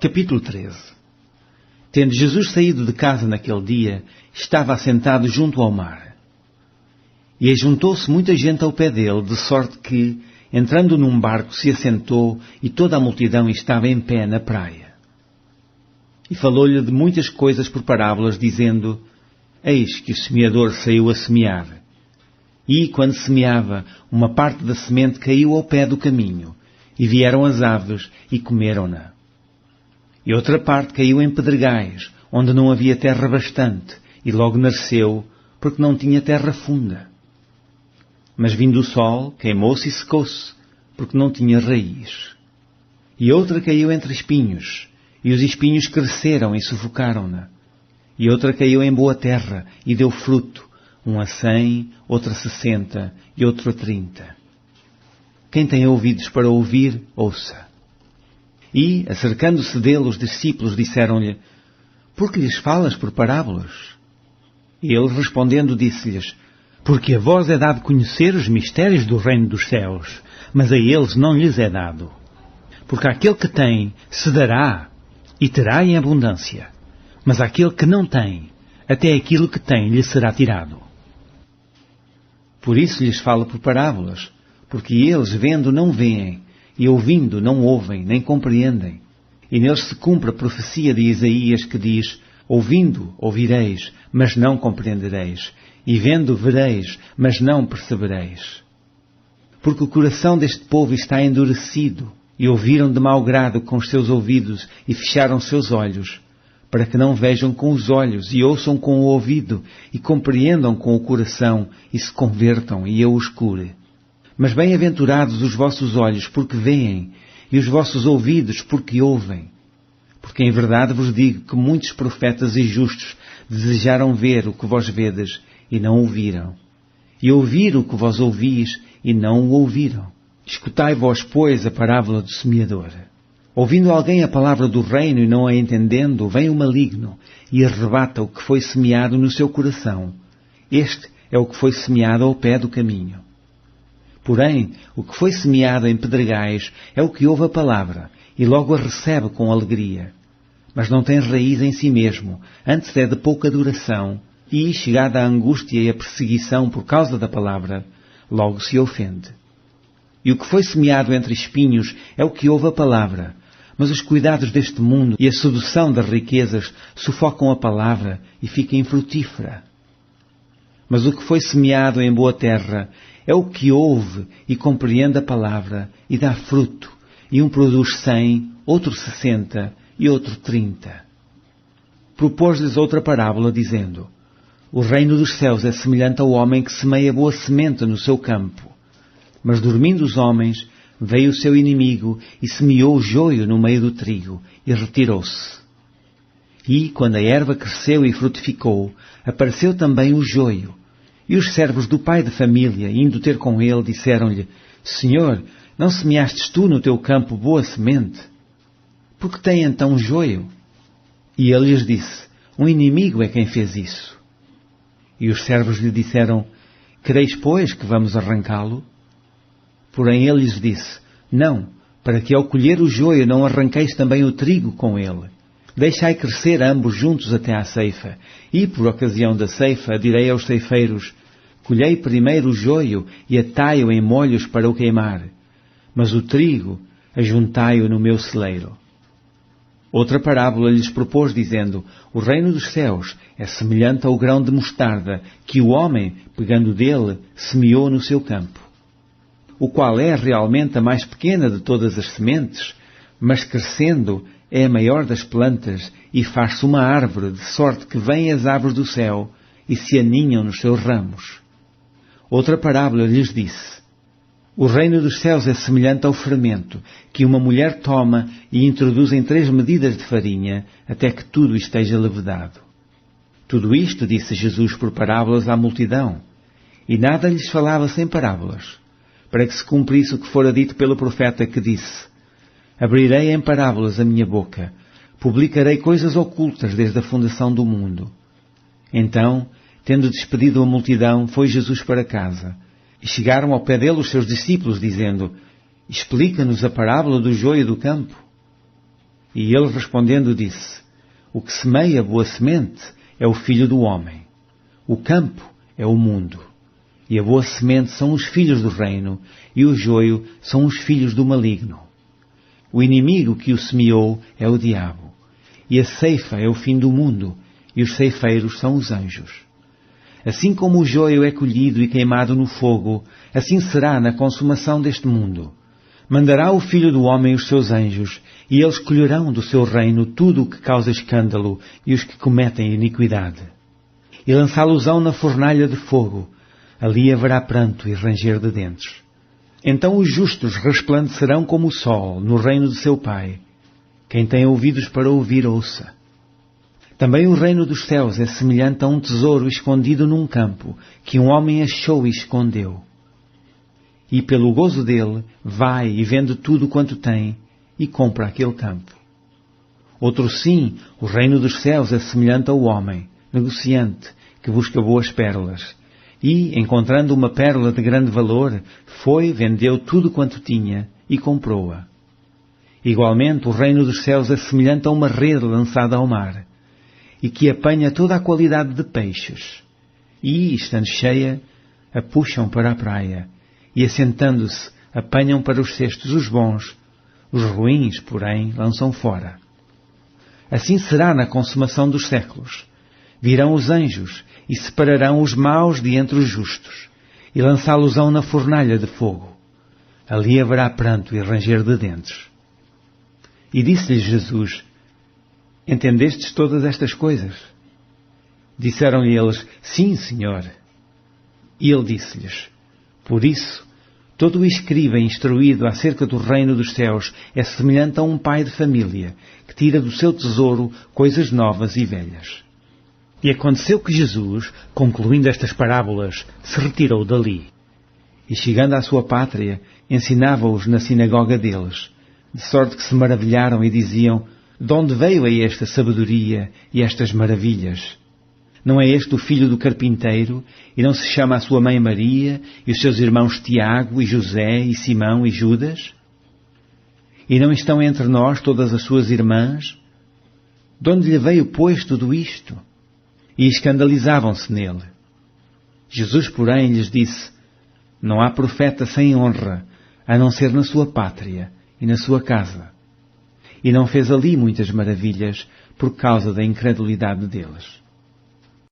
Capítulo 13. Tendo Jesus saído de casa naquele dia, estava assentado junto ao mar. E ajuntou-se muita gente ao pé dele, de sorte que, entrando num barco, se assentou, e toda a multidão estava em pé na praia. E falou-lhe de muitas coisas por parábolas, dizendo: Eis que o semeador saiu a semear. E, quando semeava, uma parte da semente caiu ao pé do caminho, e vieram as aves e comeram-na. E outra parte caiu em pedregais, onde não havia terra bastante, e logo nasceu, porque não tinha terra funda. Mas vindo o sol, queimou-se e secou-se, porque não tinha raiz. E outra caiu entre espinhos, e os espinhos cresceram e sufocaram-na. E outra caiu em boa terra, e deu fruto, um a 100, outro a 60, e outro a 30. Quem tem ouvidos para ouvir, ouça. E, acercando-se dele, os discípulos disseram-lhe: Por que lhes falas por parábolas? E ele, respondendo, disse-lhes: Porque a vós é dado conhecer os mistérios do reino dos céus, mas a eles não lhes é dado. Porque aquele que tem, se dará, e terá em abundância. Mas aquele que não tem, até aquilo que tem lhe será tirado. Por isso lhes falo por parábolas, porque eles, vendo, não veem, e ouvindo, não ouvem, nem compreendem. E neles se cumpre a profecia de Isaías que diz: Ouvindo, ouvireis, mas não compreendereis, e vendo, vereis, mas não percebereis. Porque o coração deste povo está endurecido, e ouviram de mau grado com os seus ouvidos, e fecharam seus olhos, para que não vejam com os olhos, e ouçam com o ouvido, e compreendam com o coração, e se convertam, e eu os cure. Mas bem-aventurados os vossos olhos, porque veem, e os vossos ouvidos, porque ouvem. Porque em verdade vos digo que muitos profetas e justos desejaram ver o que vós vedes, e não o viram. E ouvir o que vós ouvis, e não o ouviram. Escutai vós, pois, a parábola do semeador. Ouvindo alguém a palavra do reino e não a entendendo, vem o maligno e arrebata o que foi semeado no seu coração. Este é o que foi semeado ao pé do caminho. Porém, o que foi semeado em pedregais é o que ouve a palavra e logo a recebe com alegria. Mas não tem raiz em si mesmo, antes é de pouca duração, e, chegada a angústia e a perseguição por causa da palavra, logo se ofende. E o que foi semeado entre espinhos é o que ouve a palavra, mas os cuidados deste mundo e a sedução das riquezas sufocam a palavra e fica infrutífera. Mas o que foi semeado em boa terra é o que ouve e compreende a palavra e dá fruto, e um produz 100, outro 60 e outro 30. Propôs-lhes outra parábola, dizendo: O reino dos céus é semelhante ao homem que semeia boa semente no seu campo. Mas dormindo os homens, veio o seu inimigo e semeou o joio no meio do trigo, e retirou-se. E, quando a erva cresceu e frutificou, apareceu também o joio. E os servos do pai de família, indo ter com ele, disseram-lhe: Senhor, não semeastes tu no teu campo boa semente? Por que tem então joio? E ele lhes disse: Um inimigo é quem fez isso. E os servos lhe disseram: Quereis, pois, que vamos arrancá-lo? Porém ele lhes disse: Não, para que ao colher o joio não arranqueis também o trigo com ele. Deixai crescer ambos juntos até à ceifa, e por ocasião da ceifa direi aos ceifeiros: Colhei primeiro o joio e atai-o em molhos para o queimar, mas o trigo ajuntai-o no meu celeiro. Outra parábola lhes propôs, dizendo: O reino dos céus é semelhante ao grão de mostarda, que o homem, pegando dele, semeou no seu campo, o qual é realmente a mais pequena de todas as sementes, mas crescendo é a maior das plantas e faz-se uma árvore, de sorte que vêm as aves do céu e se aninham nos seus ramos. Outra parábola lhes disse: O reino dos céus é semelhante ao fermento, que uma mulher toma e introduz em 3 medidas de farinha, até que tudo esteja levedado. Tudo isto disse Jesus por parábolas à multidão, e nada lhes falava sem parábolas, para que se cumprisse o que fora dito pelo profeta, que disse: Abrirei em parábolas a minha boca, publicarei coisas ocultas desde a fundação do mundo. Então, tendo despedido a multidão, foi Jesus para casa. E chegaram ao pé dele os seus discípulos, dizendo: Explica-nos a parábola do joio do campo. E ele respondendo disse: O que semeia boa semente é o Filho do Homem. O campo é o mundo. E a boa semente são os filhos do reino, e o joio são os filhos do maligno. O inimigo que o semeou é o diabo. E a ceifa é o fim do mundo, e os ceifeiros são os anjos. Assim como o joio é colhido e queimado no fogo, assim será na consumação deste mundo. Mandará o Filho do Homem os seus anjos, e eles colherão do seu reino tudo o que causa escândalo e os que cometem iniquidade. E lançá-los-ão na fornalha de fogo. Ali haverá pranto e ranger de dentes. Então os justos resplandecerão como o sol no reino de seu Pai. Quem tem ouvidos para ouvir, ouça. Também o reino dos céus é semelhante a um tesouro escondido num campo, que um homem achou e escondeu. E pelo gozo dele, vai e vende tudo quanto tem, e compra aquele campo. Outro sim, o reino dos céus é semelhante ao homem, negociante, que busca boas pérolas. E, encontrando uma pérola de grande valor, foi, vendeu tudo quanto tinha, e comprou-a. Igualmente, o reino dos céus é semelhante a uma rede lançada ao mar, e que apanha toda a qualidade de peixes. E, estando cheia, a puxam para a praia, e assentando-se, apanham para os cestos os bons, os ruins, porém, lançam fora. Assim será na consumação dos séculos. Virão os anjos, e separarão os maus de entre os justos, e lançá-los-ão na fornalha de fogo. Ali haverá pranto e ranger de dentes. E disse-lhes Jesus: Entendestes todas estas coisas? Disseram-lhe eles: Sim, Senhor. E ele disse-lhes: Por isso, todo o escriba instruído acerca do reino dos céus é semelhante a um pai de família, que tira do seu tesouro coisas novas e velhas. E aconteceu que Jesus, concluindo estas parábolas, se retirou dali. E chegando à sua pátria, ensinava-os na sinagoga deles, de sorte que se maravilharam e diziam: De onde veio a esta sabedoria e estas maravilhas? Não é este o filho do carpinteiro, e não se chama a sua mãe Maria, e os seus irmãos Tiago, e José, e Simão, e Judas? E não estão entre nós todas as suas irmãs? De onde lhe veio, pois, tudo isto? E escandalizavam-se nele. Jesus, porém, lhes disse: Não há profeta sem honra, a não ser na sua pátria e na sua casa. E não fez ali muitas maravilhas por causa da incredulidade deles.